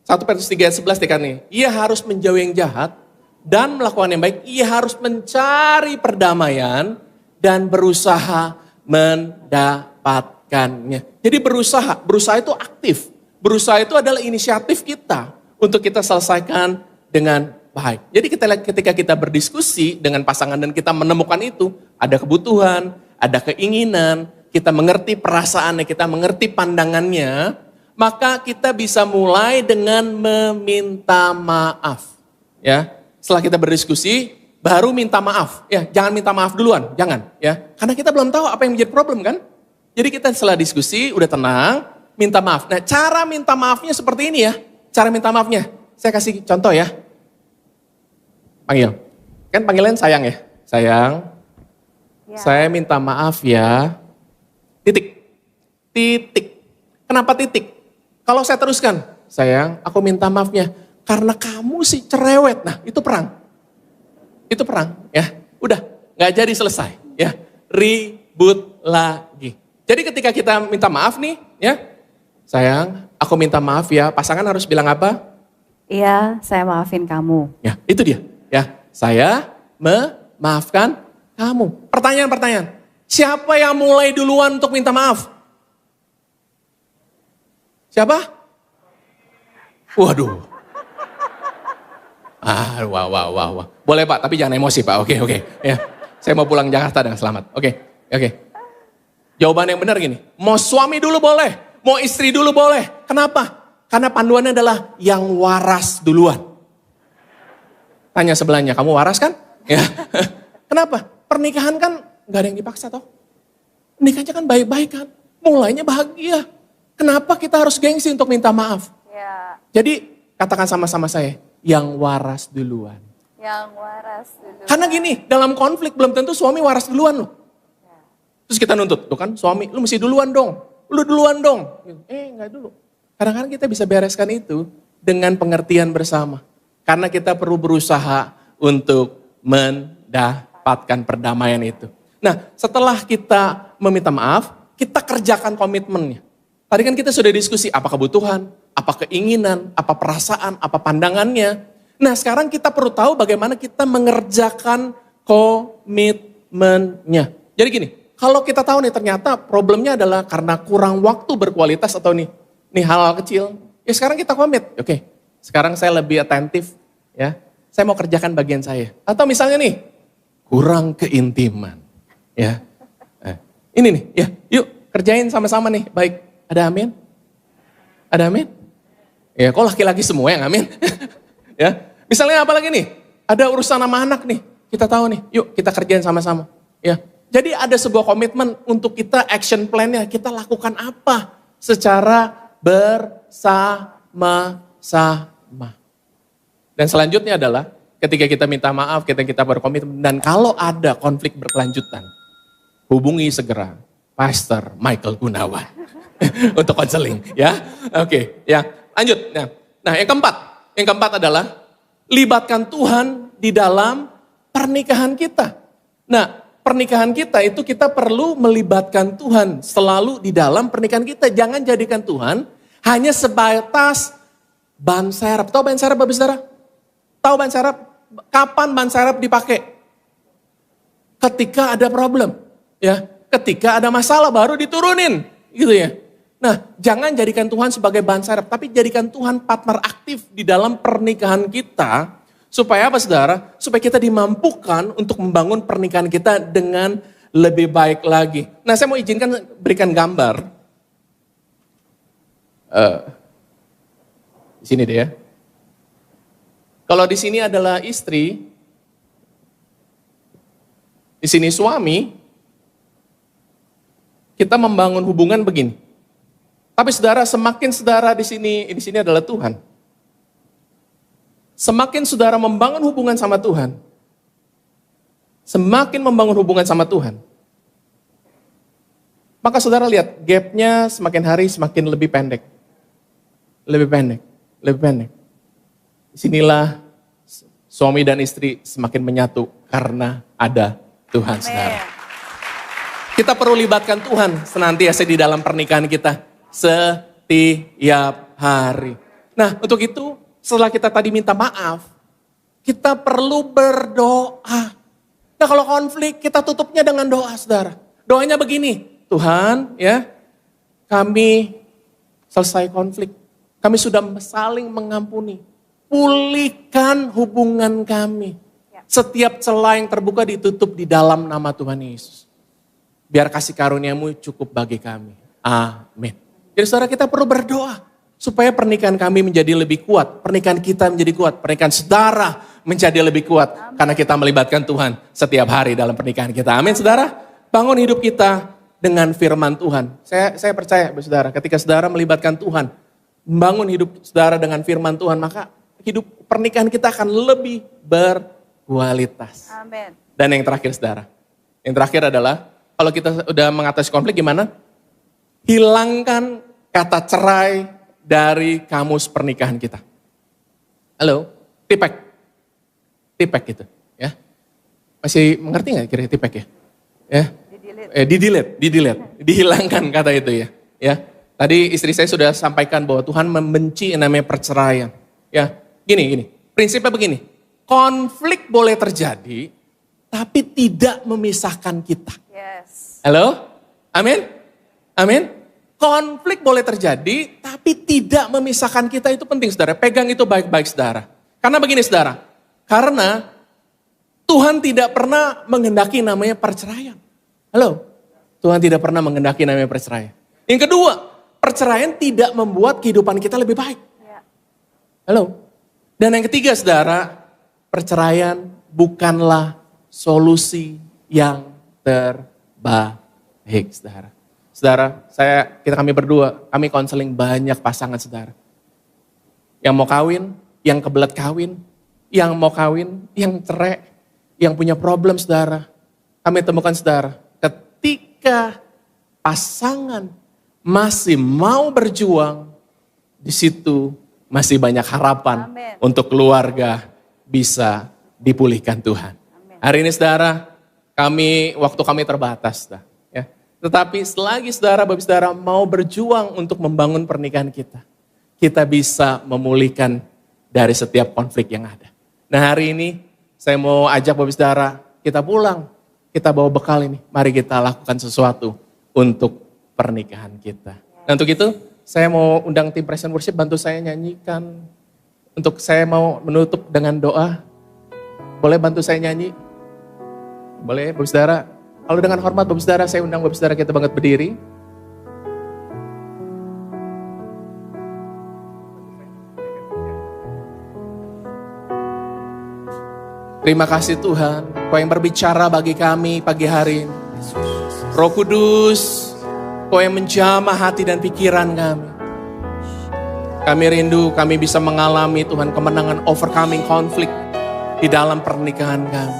1 Petrus 3 ayat 11 dikatakan nih, ia harus menjauhi yang jahat dan melakukan yang baik. Ia harus mencari perdamaian dan berusaha mendapatkannya. Jadi berusaha itu aktif. Berusaha itu adalah inisiatif kita untuk kita selesaikan dengan baik. Jadi ketika kita berdiskusi dengan pasangan dan kita menemukan itu, ada kebutuhan, ada keinginan, kita mengerti perasaannya, kita mengerti pandangannya, maka kita bisa mulai dengan meminta maaf. Ya, setelah kita berdiskusi, baru minta maaf. Ya, jangan minta maaf duluan, jangan. Ya, karena kita belum tahu apa yang menjadi problem kan. Jadi kita setelah diskusi, udah tenang, minta maaf. Nah, cara minta maafnya seperti ini ya. Cara minta maafnya, saya kasih contoh ya. Panggil. Kan panggilan sayang ya. Sayang, ya. Saya minta maaf ya. Titik. Titik. Kenapa titik? Kalau saya teruskan, sayang, aku minta maafnya. Karena kamu sih cerewet. Nah, itu perang. Itu perang ya. Udah, gak jadi selesai ya. Ribut lagi. Jadi ketika kita minta maaf nih ya. Sayang, aku minta maaf ya. Pasangan harus bilang apa? Iya, saya maafin kamu. Ya, itu dia. Ya, saya memaafkan kamu. Pertanyaan. Siapa yang mulai duluan untuk minta maaf? Siapa? Waduh. Wah. Boleh Pak, tapi jangan emosi Pak. Oke. Ya, saya mau pulang Jakarta dengan selamat. Oke. Jawaban yang benar gini. Mau suami dulu boleh, mau istri dulu boleh. Kenapa? Karena panduannya adalah yang waras duluan. Tanya sebelahnya, kamu waras kan? Ya. Kenapa? Pernikahan kan gak ada yang dipaksa toh. Pernikahannya kan baik-baik kan. Mulainya bahagia. Kenapa kita harus gengsi untuk minta maaf? Ya. Jadi katakan sama-sama saya, yang waras duluan. Yang waras duluan. Karena gini, dalam konflik belum tentu suami waras duluan loh. Ya. Terus kita nuntut, tuh kan suami, lu mesti duluan dong. Lu duluan dong. Enggak dulu. Kadang-kadang kita bisa bereskan itu dengan pengertian bersama. Karena kita perlu berusaha untuk mendapatkan perdamaian itu. Nah, setelah kita meminta maaf, kita kerjakan komitmennya. Tadi kan kita sudah diskusi apa kebutuhan, apa keinginan, apa perasaan, apa pandangannya. Nah, sekarang kita perlu tahu bagaimana kita mengerjakan komitmennya. Jadi gini, kalau kita tahu nih ternyata problemnya adalah karena kurang waktu berkualitas atau nih hal-hal kecil. Ya sekarang kita komit, oke. Sekarang saya lebih atentif ya. Saya mau kerjakan bagian saya. Atau misalnya nih, kurang keintiman. Ya. Ini nih, ya yuk kerjain sama-sama nih. Baik, ada amin? Ada amin? Ya kok laki-laki semua yang amin? Ya. Misalnya apa lagi nih? Ada urusan sama anak nih. Kita tahu nih, yuk kita kerjain sama-sama. Ya. Jadi ada sebuah komitmen untuk kita action plan-nya. Kita lakukan apa secara bersama-sama. Dan selanjutnya adalah ketika kita minta maaf, kita berkomitmen. Dan kalau ada konflik berkelanjutan, hubungi segera Pastor Michael Gunawan. untuk konseling ya. Oke, ya. Lanjut. Nah, yang keempat adalah libatkan Tuhan di dalam pernikahan kita. Nah, pernikahan kita itu kita perlu melibatkan Tuhan selalu di dalam pernikahan kita. Jangan jadikan Tuhan hanya sebatas ban serep. Tahu ban serep, Bapak Saudara? Tahu ban serep? Kapan ban serep dipakai? Ketika ada problem, ya. Ketika ada masalah baru diturunin, gitu ya. Nah, jangan jadikan Tuhan sebagai ban serep, tapi jadikan Tuhan partner aktif di dalam pernikahan kita. Supaya apa saudara? Supaya kita dimampukan untuk membangun pernikahan kita dengan lebih baik lagi. Nah, saya mau izinkan berikan gambar. Di sini deh ya. Kalau di sini adalah istri, di sini suami, kita membangun hubungan begini. Tapi saudara, semakin saudara di sini adalah Tuhan. Semakin saudara membangun hubungan sama Tuhan, semakin membangun hubungan sama Tuhan, maka saudara lihat gapnya semakin hari semakin lebih pendek. Lebih pendek. Disinilah suami dan istri semakin menyatu karena ada Tuhan, saudara. Kita perlu libatkan Tuhan senantiasa di dalam pernikahan kita. Setiap hari. Nah, untuk itu setelah kita tadi minta maaf, kita perlu berdoa. Nah, kalau konflik kita tutupnya dengan doa, saudara. Doanya begini, Tuhan ya, kami selesai konflik. Kami sudah saling mengampuni. Pulihkan hubungan kami. Setiap celah yang terbuka ditutup di dalam nama Tuhan Yesus. Biar kasih karuniamu cukup bagi kami. Amin. Jadi saudara, kita perlu berdoa supaya pernikahan kami menjadi lebih kuat. Pernikahan kita menjadi kuat. Pernikahan saudara menjadi lebih kuat. Amin. Karena kita melibatkan Tuhan setiap hari dalam pernikahan kita. Amin saudara. Bangun hidup kita dengan firman Tuhan. Saya percaya saudara, ketika saudara melibatkan Tuhan, membangun hidup saudara dengan firman Tuhan, maka hidup pernikahan kita akan lebih berkualitas. Amin. Dan yang terakhir saudara. Yang terakhir adalah kalau kita udah mengatasi konflik gimana? Hilangkan kata cerai dari kamus pernikahan kita. Halo, tipek gitu ya. Masih mengerti gak kira tipek ya? Ya. Di-delete. Dihilangkan kata itu ya. Ya. Tadi istri saya sudah sampaikan bahwa Tuhan membenci yang namanya perceraian. Ya, gini. Prinsipnya begini. Konflik boleh terjadi, tapi tidak memisahkan kita. Yes. Halo? Amin? Konflik boleh terjadi, tapi tidak memisahkan kita, itu penting saudara. Pegang itu baik-baik saudara. Karena begini saudara, karena Tuhan tidak pernah menghendaki namanya perceraian. Halo? Tuhan tidak pernah menghendaki namanya perceraian. Yang kedua, perceraian tidak membuat kehidupan kita lebih baik. Halo? Dan yang ketiga saudara, perceraian bukanlah solusi yang terbaik saudara. Saudara, kami berdua, kami konseling banyak pasangan saudara. Yang mau kawin, yang kebelet kawin, yang mau kawin, yang cerai, yang punya problem saudara. Kami temukan saudara, ketika pasangan masih mau berjuang, di situ masih banyak harapan. Amen. Untuk keluarga bisa dipulihkan Tuhan. Amen. Hari ini saudara, waktu kami terbatas. Ya. Tetapi selagi Bapak saudara mau berjuang untuk membangun pernikahan kita bisa memulihkan dari setiap konflik yang ada. Nah hari ini saya mau ajak Bapak saudara, kita pulang, kita bawa bekal ini. Mari kita lakukan sesuatu untuk pernikahan kita. Nah untuk itu saya mau undang tim Praise and Worship bantu saya nyanyikan. Untuk saya mau menutup dengan doa. Boleh bantu saya nyanyi? Boleh Bapak saudara? Kalau dengan hormat Bapak saudara, saya undang Bapak saudara kita banget berdiri. Terima kasih Tuhan, Kau yang berbicara bagi kami pagi hari ini. Roh Kudus, Kau yang menjamah hati dan pikiran kami. Kami rindu, kami bisa mengalami Tuhan kemenangan overcoming konflik di dalam pernikahan kami.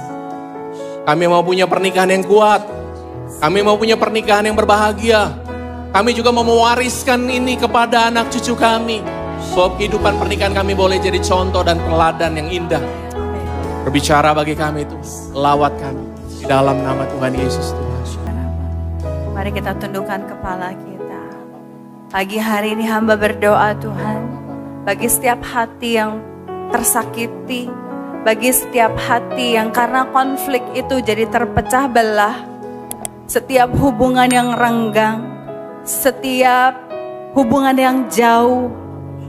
Kami mau punya pernikahan yang kuat. Kami mau punya pernikahan yang berbahagia. Kami juga mau mewariskan ini kepada anak cucu kami. Bahwa kehidupan pernikahan kami boleh jadi contoh dan teladan yang indah. Berbicara bagi kami itu, lawat kami. Di dalam nama Tuhan Yesus Tuhan. Mari kita tundukkan kepala kita. Pagi hari ini hamba berdoa Tuhan. Bagi setiap hati yang tersakiti. Bagi setiap hati yang karena konflik itu jadi terpecah belah. Setiap hubungan yang renggang. Setiap hubungan yang jauh,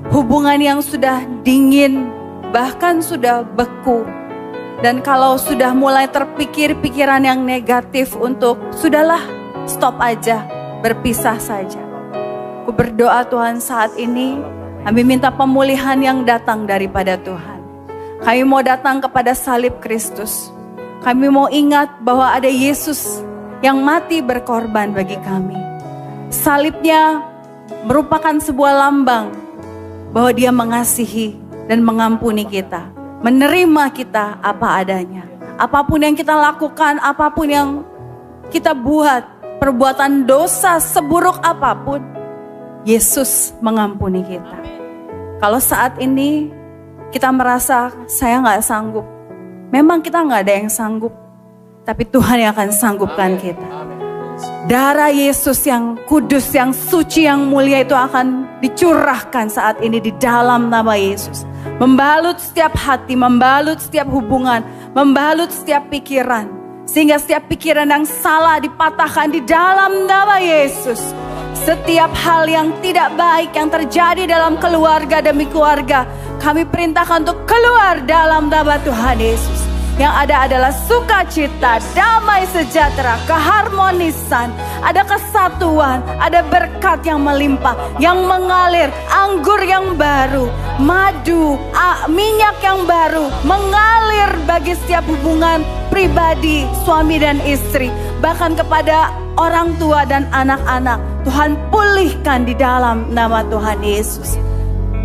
hubungan yang sudah dingin, bahkan sudah beku. Dan kalau sudah mulai terpikir pikiran yang negatif untuk sudahlah stop aja, berpisah saja. Aku berdoa Tuhan saat ini, kami minta pemulihan yang datang daripada Tuhan. Kami mau datang kepada salib Kristus. Kami mau ingat bahwa ada Yesus yang mati berkorban bagi kami. Salibnya merupakan sebuah lambang bahwa dia mengasihi dan mengampuni kita. Menerima kita apa adanya. Apapun yang kita lakukan, apapun yang kita buat, perbuatan dosa seburuk apapun, Yesus mengampuni kita. Kalau saat ini kita merasa saya gak sanggup, memang kita gak ada yang sanggup, tapi Tuhan yang akan sanggupkan kita. Darah Yesus yang kudus, yang suci, yang mulia itu akan dicurahkan saat ini di dalam nama Yesus. Membalut setiap hati, membalut setiap hubungan, membalut setiap pikiran. Sehingga setiap pikiran yang salah dipatahkan di dalam nama Yesus. Setiap hal yang tidak baik yang terjadi dalam keluarga demi keluarga, kami perintahkan untuk keluar dalam nama Tuhan Yesus. Yang ada adalah sukacita, damai sejahtera, keharmonisan, ada kesatuan, ada berkat yang melimpah, yang mengalir, anggur yang baru, madu, minyak yang baru, mengalir bagi setiap hubungan pribadi, suami dan istri, bahkan kepada orang tua dan anak-anak. Tuhan pulihkan di dalam nama Tuhan Yesus.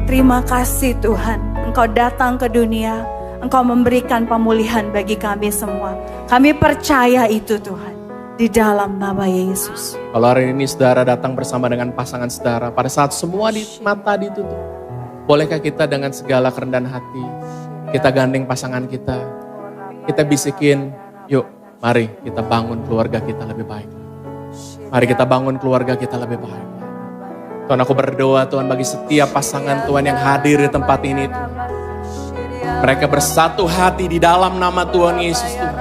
Terima kasih Tuhan, Engkau datang ke dunia. Engkau memberikan pemulihan bagi kami semua. Kami percaya itu Tuhan. Di dalam nama Yesus. Kalau hari ini saudara datang bersama dengan pasangan saudara. Pada saat semua mata ditutup. Bolehkah kita dengan segala kerendahan hati. Kita gandeng pasangan kita. Kita bisikin. Yuk mari kita bangun keluarga kita lebih baik. Mari kita bangun keluarga kita lebih baik. Tuhan aku berdoa Tuhan bagi setiap pasangan Tuhan yang hadir di tempat ini Tuhan. Mereka bersatu hati di dalam nama Tuhan Yesus Tuhan.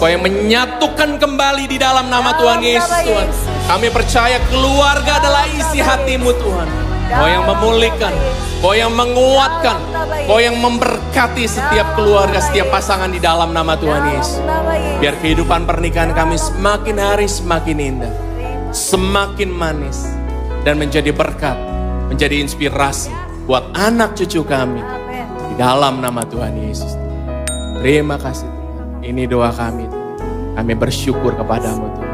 Kau yang menyatukan kembali di dalam nama Tuhan Yesus Tuhan. Kami percaya keluarga adalah isi hatimu Tuhan. Kau yang memulihkan, Kau yang menguatkan, Kau yang memberkati setiap keluarga, setiap pasangan di dalam nama Tuhan Yesus. Biar kehidupan pernikahan kami semakin hari semakin indah, semakin manis, dan menjadi berkat, menjadi inspirasi buat anak cucu kami. Dalam nama Tuhan Yesus. Terima kasih Tuhan. Ini doa kami. Kami bersyukur kepadamu Tuhan.